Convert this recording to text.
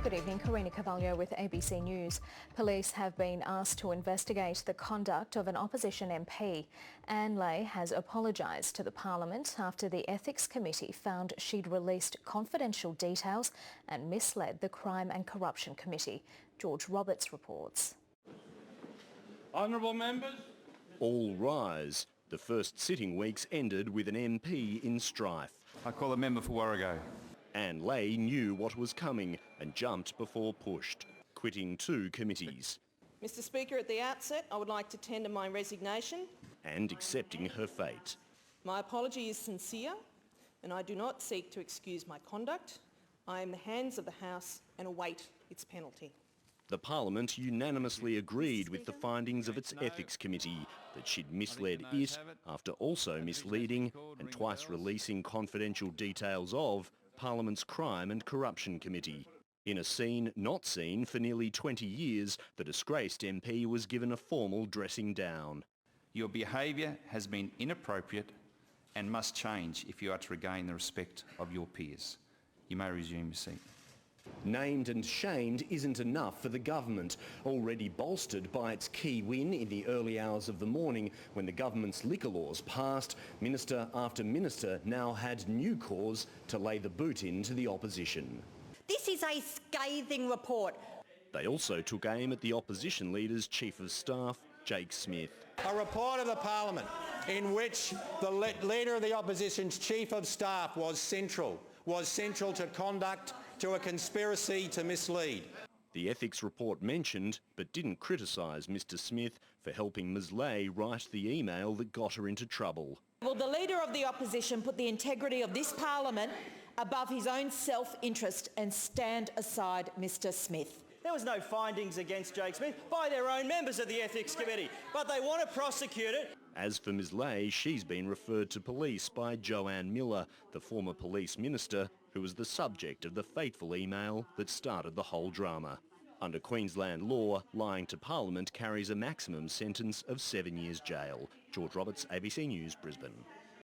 Good evening, Karina Carvalho with ABC News. Police have been asked to investigate the conduct of an opposition MP. Ann Leahy has apologised to the Parliament after the Ethics Committee found she'd released confidential details and misled the Crime and Corruption Committee. George Roberts reports. Honourable members. All rise. The first sitting weeks ended with an MP in strife. I call the member for Warrego. Ann Leahy knew what was coming and jumped before pushed, quitting 2 committees. Mr Speaker, at the outset I would like to tender my resignation and accepting her fate. My apology is sincere and I do not seek to excuse my conduct. I am in the hands of the House and await its penalty. The Parliament unanimously agreed with the findings of its Ethics Committee that she'd misled it after also misleading and twice releasing confidential details of Parliament's Crime and Corruption Committee. In a scene not seen for nearly 20 years, the disgraced MP was given a formal dressing down. Your behaviour has been inappropriate and must change if you are to regain the respect of your peers. You may resume your seat. Named and shamed isn't enough for the government, already bolstered by its key win in the early hours of the morning when the government's liquor laws passed. Minister after minister now had new cause to lay the boot into the opposition. This is a scathing report. They also took aim at the opposition leader's Chief of Staff, Jake Smith. A report of the Parliament in which the Leader of the Opposition's Chief of Staff was central to conduct to a conspiracy to mislead. The ethics report mentioned, but didn't criticise Mr Smith for helping Ms Leahy write the email that got her into trouble. Will the Leader of the Opposition put the integrity of this Parliament above his own self-interest and stand aside Mr Smith? There was no findings against Jake Smith by their own members of the Ethics Committee, but they want to prosecute it. As for Ms Leahy, she's been referred to police by Joanne Miller, the former police minister, who was the subject of the fateful email that started the whole drama. Under Queensland law, lying to Parliament carries a maximum sentence of 7 years jail. George Roberts, ABC News, Brisbane.